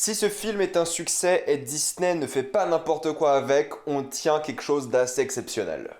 Si ce film est un succès et Disney ne fait pas n'importe quoi avec, on tient quelque chose d'assez exceptionnel.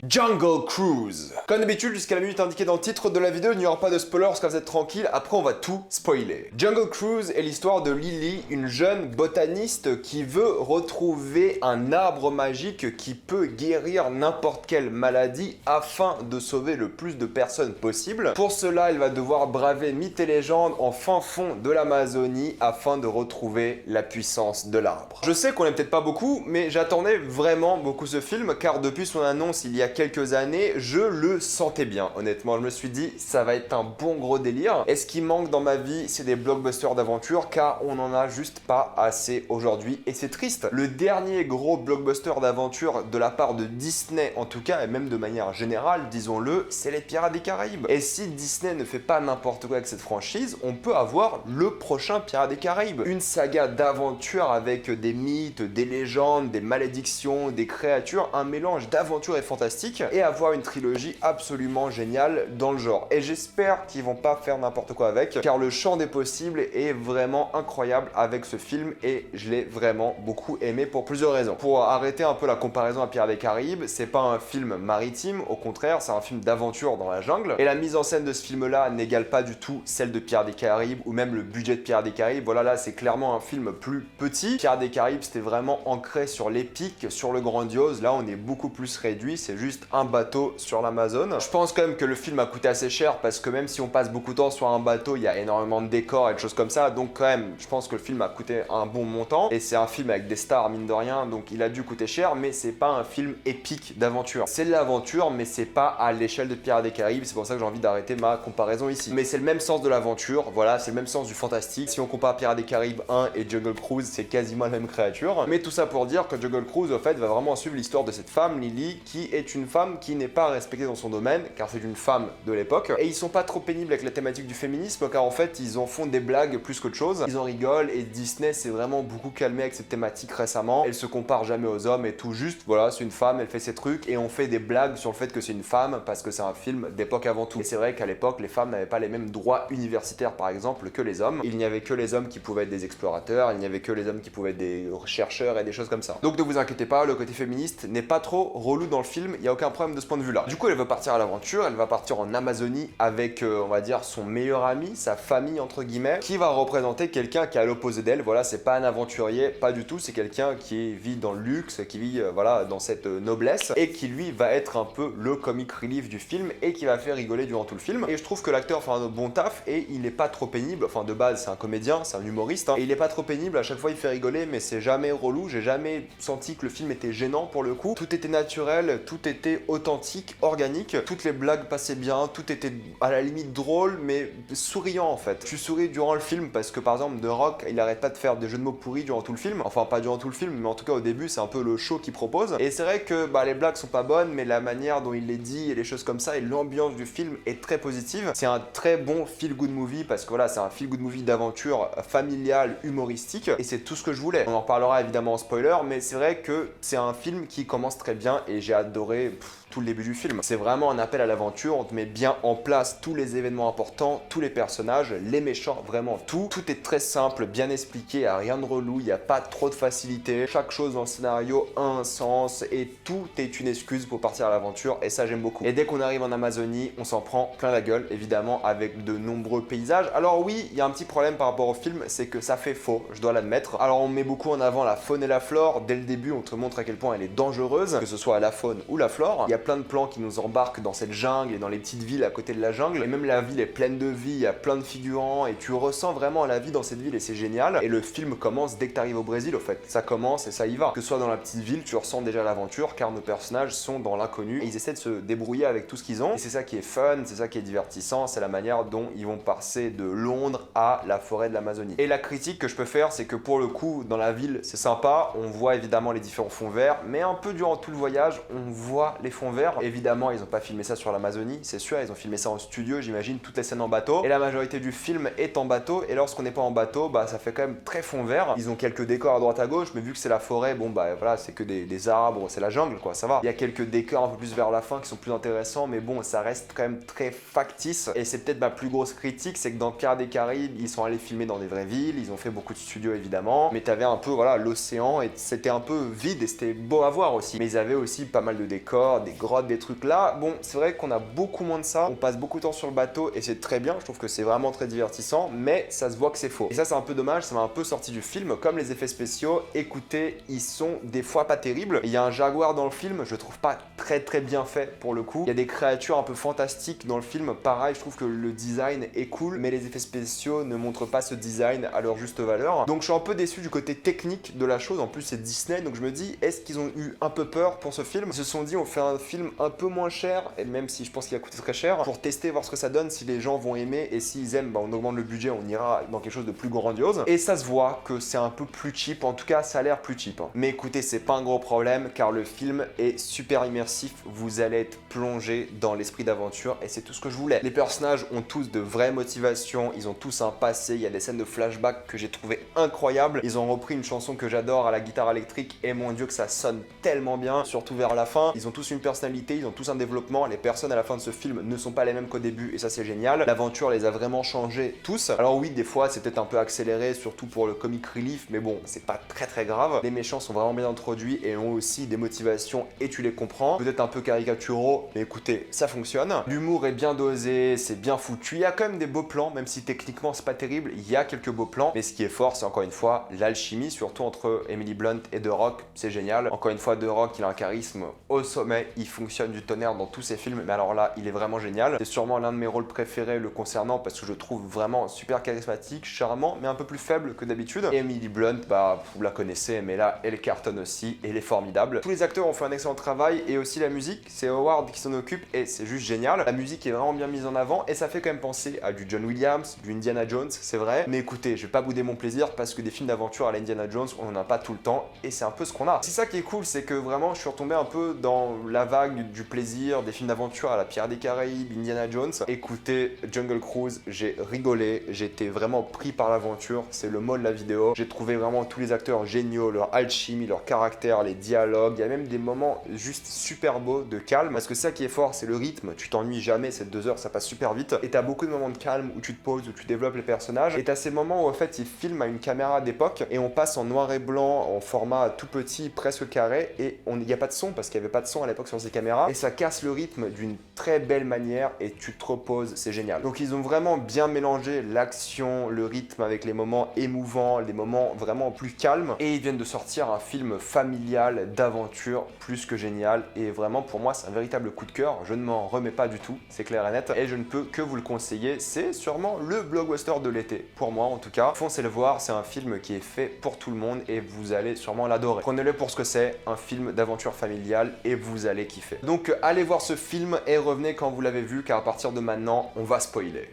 Jungle Cruise. Comme d'habitude, jusqu'à la minute indiquée dans le titre de la vidéo, il n'y aura pas de spoilers, parce que vous êtes tranquille, après on va tout spoiler. Jungle Cruise est l'histoire de Lily, une jeune botaniste qui veut retrouver un arbre magique qui peut guérir n'importe quelle maladie afin de sauver le plus de personnes possible. Pour cela, elle va devoir braver mythes et légendes en fin fond de l'Amazonie afin de retrouver la puissance de l'arbre. Je sais qu'on n'est peut-être pas beaucoup, mais j'attendais vraiment beaucoup ce film, car depuis son annonce il y a quelques années, je le sentais bien. Honnêtement, je me suis dit, ça va être un bon gros délire. Et ce qui manque dans ma vie, c'est des blockbusters d'aventure, car on n'en a juste pas assez aujourd'hui. Et c'est triste. Le dernier gros blockbuster d'aventure de la part de Disney, en tout cas, et même de manière générale, disons-le, c'est les Pirates des Caraïbes. Et si Disney ne fait pas n'importe quoi avec cette franchise, on peut avoir le prochain Pirates des Caraïbes. Une saga d'aventure avec des mythes, des légendes, des malédictions, des créatures, un mélange d'aventure et fantastique, et avoir une trilogie absolument géniale dans le genre. Et j'espère qu'ils vont pas faire n'importe quoi avec, car le champ des possibles est vraiment incroyable avec ce film et je l'ai vraiment beaucoup aimé pour plusieurs raisons. Pour arrêter un peu la comparaison à Pirates des Caraïbes, c'est pas un film maritime, au contraire, c'est un film d'aventure dans la jungle. Et la mise en scène de ce film-là n'égale pas du tout celle de Pirates des Caraïbes ou même le budget de Pirates des Caraïbes. Voilà, là, c'est clairement un film plus petit. Pirates des Caraïbes, c'était vraiment ancré sur l'épique, sur le grandiose. Là, on est beaucoup plus réduit, c'est juste un bateau sur l'Amazone. Je pense quand même que le film a coûté assez cher parce que même si on passe beaucoup de temps sur un bateau, il y a énormément de décors et de choses comme ça. Donc quand même, je pense que le film a coûté un bon montant. Et c'est un film avec des stars, mine de rien, donc il a dû coûter cher, mais c'est pas un film épique d'aventure. C'est de l'aventure, mais c'est pas à l'échelle de Pirates des Caraïbes. C'est pour ça que j'ai envie d'arrêter ma comparaison ici. Mais c'est le même sens de l'aventure, voilà, c'est le même sens du fantastique. Si on compare Pirates des Caraïbes 1 et Jungle Cruise, c'est quasiment la même créature. Mais tout ça pour dire que Jungle Cruise, en fait, va vraiment suivre l'histoire de cette femme, Lily, qui est une femme qui n'est pas respectée dans son domaine, car c'est une femme de l'époque. Et ils sont pas trop pénibles avec la thématique du féminisme, car en fait, ils en font des blagues plus qu'autre chose. Ils en rigolent, et Disney s'est vraiment beaucoup calmé avec cette thématique récemment. Elle se compare jamais aux hommes et tout, juste, voilà, c'est une femme, elle fait ses trucs, et on fait des blagues sur le fait que c'est une femme, parce que c'est un film d'époque avant tout. Et c'est vrai qu'à l'époque, les femmes n'avaient pas les mêmes droits universitaires, par exemple, que les hommes. Il n'y avait que les hommes qui pouvaient être des explorateurs, il n'y avait que les hommes qui pouvaient être des chercheurs et des choses comme ça. Donc ne vous inquiétez pas, le côté féministe n'est pas trop relou dans le film, il n'y a aucun problème de ce point de vue-là. Du coup, elle veut partir à l'aventure, elle va partir en Amazonie avec, on va dire, son meilleur ami, sa famille, entre guillemets, qui va représenter quelqu'un qui est à l'opposé d'elle. Voilà, c'est pas un aventurier, pas du tout, c'est quelqu'un qui vit dans le luxe, qui vit, voilà, dans cette noblesse, et qui, lui, va être un peu le comic relief du film, et qui va faire rigoler durant tout le film. Et je trouve que l'acteur fait un bon taf, et il est pas trop pénible, enfin, de base, c'est un comédien, c'est un humoriste, hein, et il est pas trop pénible, à chaque fois, il fait rigoler, mais c'est jamais relou, j'ai jamais senti que le film était gênant pour le coup. Tout était naturel, tout était authentique, organique, toutes les blagues passaient bien, tout était à la limite drôle, mais souriant en fait. Tu souris durant le film parce que par exemple The Rock, il arrête pas de faire des jeux de mots pourris durant tout le film, enfin pas durant tout le film, mais en tout cas au début c'est un peu le show qu'il propose. Et c'est vrai que les blagues sont pas bonnes, mais la manière dont il les dit et les choses comme ça et l'ambiance du film est très positive. C'est un très bon feel good movie parce que voilà, c'est un feel good movie d'aventure familiale, humoristique, et c'est tout ce que je voulais. On en reparlera évidemment en spoiler, mais c'est vrai que c'est un film qui commence très bien et j'ai adoré tout le début du film. C'est vraiment un appel à l'aventure, on te met bien en place tous les événements importants, tous les personnages, les méchants, vraiment tout. Tout est très simple, bien expliqué, il n'y a rien de relou, il n'y a pas trop de facilité. Chaque chose dans le scénario a un sens et tout est une excuse pour partir à l'aventure et ça j'aime beaucoup. Et dès qu'on arrive en Amazonie, on s'en prend plein la gueule, évidemment, avec de nombreux paysages. Alors oui, il y a un petit problème par rapport au film, c'est que ça fait faux, je dois l'admettre. Alors on met beaucoup en avant la faune et la flore, dès le début on te montre à quel point elle est dangereuse, que ce soit la faune ou la flore. Il y a plein de plans qui nous embarquent dans cette jungle et dans les petites villes à côté de la jungle, et même la ville est pleine de vie, il y a plein de figurants et tu ressens vraiment la vie dans cette ville et c'est génial. Et le film commence dès que tu arrives au Brésil, au fait, ça commence et ça y va. Que ce soit dans la petite ville, tu ressens déjà l'aventure car nos personnages sont dans l'inconnu et ils essaient de se débrouiller avec tout ce qu'ils ont, et c'est ça qui est fun, c'est ça qui est divertissant, c'est la manière dont ils vont passer de Londres à la forêt de l'Amazonie. Et la critique que je peux faire, c'est que pour le coup, dans la ville, c'est sympa, on voit évidemment les différents fonds verts, mais un peu durant tout le voyage, on voit les fonds fond vert. Évidemment, ils ont pas filmé ça sur l'Amazonie, c'est sûr, ils ont filmé ça en studio, j'imagine, toutes les scènes en bateau. Et la majorité du film est en bateau, et lorsqu'on n'est pas en bateau, bah ça fait quand même très fond vert. Ils ont quelques décors à droite à gauche, mais vu que c'est la forêt, bon bah voilà, c'est que des arbres, c'est la jungle quoi, ça va. Il y a quelques décors un peu plus vers la fin qui sont plus intéressants, mais bon, ça reste quand même très factice. Et c'est peut-être ma plus grosse critique, c'est que dans Pirates des Caraïbes, ils sont allés filmer dans des vraies villes, ils ont fait beaucoup de studios évidemment, mais t'avais un peu voilà l'océan et c'était un peu vide et c'était beau à voir aussi. Mais ils avaient aussi pas mal de décors, des grottes, des trucs là. Bon, c'est vrai qu'on a beaucoup moins de ça, on passe beaucoup de temps sur le bateau et c'est très bien, je trouve que c'est vraiment très divertissant, mais ça se voit que c'est faux. Et ça c'est un peu dommage, ça m'a un peu sorti du film, comme les effets spéciaux, écoutez, ils sont des fois pas terribles. Il y a un jaguar dans le film, je trouve pas très bien fait pour le coup. Il y a des créatures un peu fantastiques dans le film, pareil, je trouve que le design est cool, mais les effets spéciaux ne montrent pas ce design à leur juste valeur. Donc je suis un peu déçu du côté technique de la chose, en plus c'est Disney, donc je me dis, est-ce qu'ils ont eu un peu peur pour ce film? Ils se sont dit, on fait un film un peu moins cher, et même si je pense qu'il a coûté très cher, pour tester, voir ce que ça donne, si les gens vont aimer, et s'ils aiment, bah, on augmente le budget, on ira dans quelque chose de plus grandiose. Et ça se voit que c'est un peu plus cheap, en tout cas ça a l'air plus cheap. Mais écoutez, c'est pas un gros problème, car le film est super immersif, vous allez être plongé dans l'esprit d'aventure, et c'est tout ce que je voulais. Les personnages ont tous de vraies motivations, ils ont tous un passé, il y a des scènes de flashback que j'ai trouvé incroyables. Ils ont repris une chanson que j'adore à la guitare électrique, et mon dieu que ça sonne tellement bien, surtout vers la fin. Ils ont tous une personnalité, ils ont tous un développement, les personnes à la fin de ce film ne sont pas les mêmes qu'au début, et ça c'est génial. L'aventure les a vraiment changés tous. Alors oui, des fois c'est peut-être un peu accéléré, surtout pour le comic relief, mais bon, c'est pas très grave. Les méchants sont vraiment bien introduits et ont aussi des motivations et tu les comprends. Peut-être un peu caricaturaux, mais écoutez, ça fonctionne. L'humour est bien dosé, c'est bien foutu. Il y a quand même des beaux plans, même si techniquement c'est pas terrible, il y a quelques beaux plans. Mais ce qui est fort, c'est encore une fois l'alchimie, surtout entre Emily Blunt et The Rock, c'est génial. Encore une fois, The Rock, il a un charisme au sommet, il fonctionne du tonnerre dans tous ses films, mais alors là, il est vraiment génial. C'est sûrement l'un de mes rôles préférés le concernant parce que je le trouve vraiment super charismatique, charmant, mais un peu plus faible que d'habitude. Et Emily Blunt, bah, vous la connaissez, mais là, elle cartonne aussi, et elle est formidable. Tous les acteurs ont fait un excellent travail, et aussi la musique, c'est Howard qui s'en occupe, et c'est juste génial. La musique est vraiment bien mise en avant, et ça fait quand même penser à du John Williams, du Indiana Jones, c'est vrai. Mais écoutez, je vais pas bouder mon plaisir, parce que des films d'aventure à la Indiana Jones, on en a pas tout le temps, et c'est un peu ce qu'on a. C'est ça qui est cool, c'est que vraiment, je suis retombé un peu dans la vague du plaisir des films d'aventure à la Pirates des Caraïbes, Indiana Jones. Écoutez, Jungle Cruise, j'ai rigolé, j'ai été vraiment pris par l'aventure, c'est le mot de la vidéo. J'ai trouvé vraiment tous les acteurs géniaux, leur alchimie, leur caractère, les dialogues. Il y a même des moments juste super beaux de calme, parce que ça qui est fort, c'est le rythme. Tu t'ennuies jamais, ces 2 heures, ça passe super vite. Et t'as beaucoup de moments de calme où tu te poses, où tu développes les personnages. Et t'as ces moments où en fait ils filment à une caméra d'époque et on passe en noir et blanc, en format tout petit, presque carré, et il n'y a pas de son parce qu'il n'y avait pas de son à l'époque sur ces caméras. Et ça casse le rythme d'une très belle manière et tu te reposes, c'est génial. Donc ils ont vraiment bien mélangé l'action, le rythme avec les moments émouvants, les moments vraiment plus calmes. Et ils viennent de sortir un film familial d'aventure plus que génial. Et vraiment pour moi c'est un véritable coup de cœur. Je ne m'en remets pas du tout, c'est clair et net. Et je ne peux que vous le conseiller. C'est sûrement le blockbuster de l'été. Pour moi en tout cas. Foncez le voir, c'est un film qui est fait pour tout le monde et vous allez sûrement l'adorer. Prenez-le pour ce que c'est, un film d'aventure familiale et vous allez kiffer. Donc allez voir ce film et revenez quand vous l'avez vu car à partir de maintenant, on va spoiler.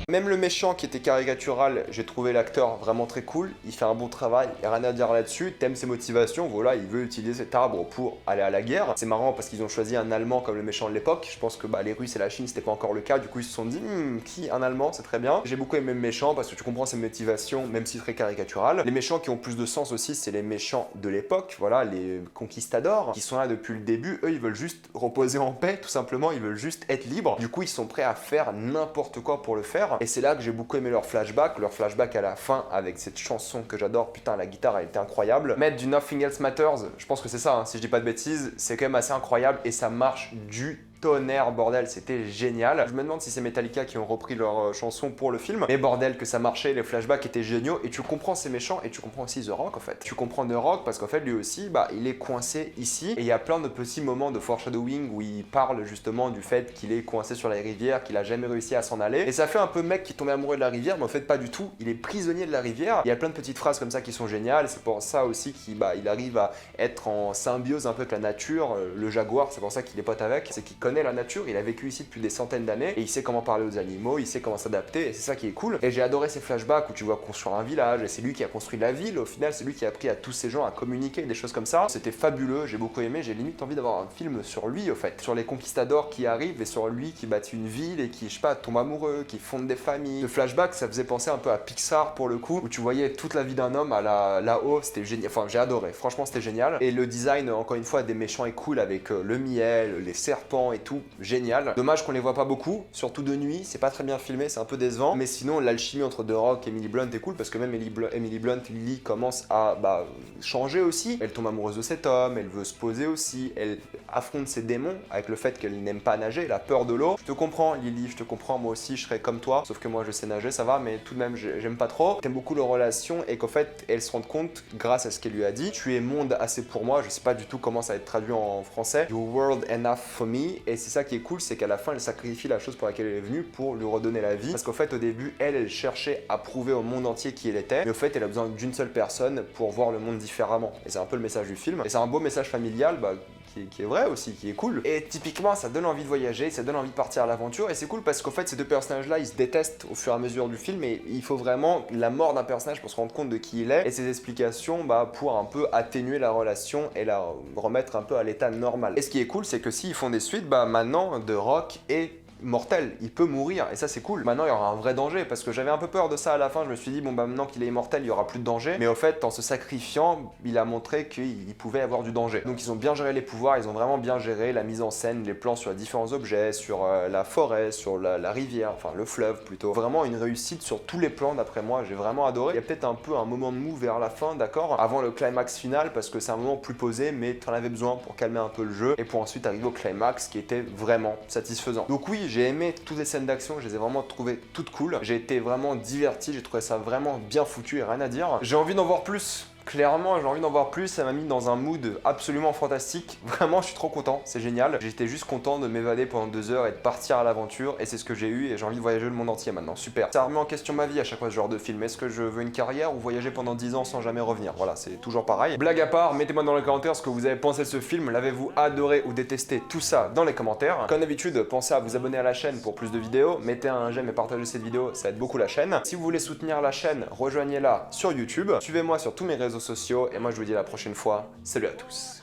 Même le méchant qui était caricatural, j'ai trouvé l'acteur vraiment très cool, il fait un bon travail, il n'y a rien à dire là-dessus, t'aimes ses motivations, voilà, il veut utiliser cet arbre pour aller à la guerre. C'est marrant parce qu'ils ont choisi un Allemand comme le méchant de l'époque, je pense que les Russes et la Chine c'était pas encore le cas, du coup ils se sont dit, qui un Allemand, c'est très bien. J'ai beaucoup aimé le méchant parce que tu comprends ses motivations, même si très caricatural. Les méchants qui ont plus de sens aussi, c'est les méchants de l'époque, voilà, les conquistadors, qui sont là depuis le début, eux ils veulent juste reposer en paix, tout simplement, ils veulent juste être libres. Du coup ils sont prêts à faire n'importe quoi pour le faire. Et c'est là que j'ai beaucoup aimé leur flashback à la fin avec cette chanson que j'adore, putain la guitare elle était incroyable. Mettre du Nothing Else Matters, je pense que c'est ça, hein, si je dis pas de bêtises, c'est quand même assez incroyable et ça marche du tonnerre, bordel, c'était génial. Je me demande si c'est Metallica qui ont repris leur chanson pour le film, mais bordel que ça marchait, les flashbacks étaient géniaux et tu comprends ces méchants et tu comprends aussi The Rock en fait. Tu comprends The Rock parce qu'en fait lui aussi, il est coincé ici et il y a plein de petits moments de foreshadowing où il parle justement du fait qu'il est coincé sur la rivière, qu'il a jamais réussi à s'en aller et ça fait un peu mec qui tombait amoureux de la rivière, mais en fait pas du tout, il est prisonnier de la rivière. Il y a plein de petites phrases comme ça qui sont géniales, c'est pour ça aussi qu'il il arrive à être en symbiose un peu avec la nature, le jaguar, c'est pour ça qu'il est pote avec, c'est qu'il connaît connaît la nature, il a vécu ici depuis des centaines d'années et il sait comment parler aux animaux, il sait comment s'adapter et c'est ça qui est cool. Et j'ai adoré ces flashbacks où tu vois construire un village et c'est lui qui a construit la ville, au final c'est lui qui a appris à tous ces gens à communiquer, des choses comme ça. C'était fabuleux, j'ai beaucoup aimé, j'ai limite envie d'avoir un film sur lui au fait, sur les conquistadors qui arrivent et sur lui qui bâtit une ville et qui, je sais pas, tombe amoureux, qui fonde des familles. Le flashback ça faisait penser un peu à Pixar pour le coup, où tu voyais toute la vie d'un homme à là-haut, c'était génial, enfin j'ai adoré, franchement c'était génial. Et le design encore une fois des méchants est cool avec le miel, les serpents et tout, génial. Dommage qu'on les voit pas beaucoup, surtout de nuit, c'est pas très bien filmé, c'est un peu décevant, mais sinon l'alchimie entre The Rock et Emily Blunt est cool parce que même Emily Blunt, Lily commence à changer aussi. Elle tombe amoureuse de cet homme, elle veut se poser aussi, elle affronte ses démons avec le fait qu'elle n'aime pas nager, elle a peur de l'eau. Je te comprends Lily, je te comprends, moi aussi je serais comme toi, sauf que moi je sais nager, ça va, mais tout de même j'aime pas trop. T'aimes beaucoup leur relation et qu'en fait elle se rend compte, grâce à ce qu'elle lui a dit, tu es monde assez pour moi, je sais pas du tout comment ça va être traduit en français, your world enough for me, et c'est ça qui est cool, c'est qu'à la fin elle sacrifie la chose pour laquelle elle est venue pour lui redonner la vie, parce qu'au fait au début elle cherchait à prouver au monde entier qui elle était, mais au fait elle a besoin d'une seule personne pour voir le monde différemment, et c'est un peu le message du film, et c'est un beau message familial, qui est vrai aussi, qui est cool. Et typiquement, ça donne envie de voyager, ça donne envie de partir à l'aventure, et c'est cool parce qu'en fait, ces deux personnages-là, ils se détestent au fur et à mesure du film, et il faut vraiment la mort d'un personnage pour se rendre compte de qui il est, et ses explications pour un peu atténuer la relation et la remettre un peu à l'état normal. Et ce qui est cool, c'est que s'ils font des suites, maintenant, The Rock est mortel, il peut mourir et ça c'est cool. Maintenant il y aura un vrai danger parce que j'avais un peu peur de ça à la fin, je me suis dit bon maintenant qu'il est immortel il y aura plus de danger, mais au fait en se sacrifiant il a montré qu'il pouvait avoir du danger. Donc ils ont bien géré les pouvoirs, ils ont vraiment bien géré la mise en scène, les plans sur les différents objets, sur la forêt, sur la rivière, enfin le fleuve plutôt. Vraiment une réussite sur tous les plans d'après moi, j'ai vraiment adoré. Il y a peut-être un peu un moment de mou vers la fin, d'accord, avant le climax final parce que c'est un moment plus posé mais tu en avais besoin pour calmer un peu le jeu et pour ensuite arriver au climax qui était vraiment satisfaisant. Donc oui, j'ai aimé toutes les scènes d'action, je les ai vraiment trouvées toutes cool. J'ai été vraiment diverti, j'ai trouvé ça vraiment bien foutu et rien à dire. J'ai envie d'en voir plus. Clairement, j'ai envie d'en voir plus, ça m'a mis dans un mood absolument fantastique. Vraiment, je suis trop content, c'est génial. J'étais juste content de m'évader pendant 2 heures et de partir à l'aventure, et c'est ce que j'ai eu, et j'ai envie de voyager le monde entier maintenant, super. Ça remet en question ma vie à chaque fois ce genre de film. Est-ce que je veux une carrière ou voyager pendant 10 ans sans jamais revenir? Voilà, c'est toujours pareil. Blague à part, mettez-moi dans les commentaires ce que vous avez pensé de ce film, l'avez-vous adoré ou détesté, tout ça dans les commentaires. Comme d'habitude, pensez à vous abonner à la chaîne pour plus de vidéos, mettez un j'aime et partagez cette vidéo, ça aide beaucoup la chaîne. Si vous voulez soutenir la chaîne, rejoignez-la sur YouTube, suivez-moi sur tous mes réseaux sociaux, et moi je vous dis à la prochaine fois, salut à tous.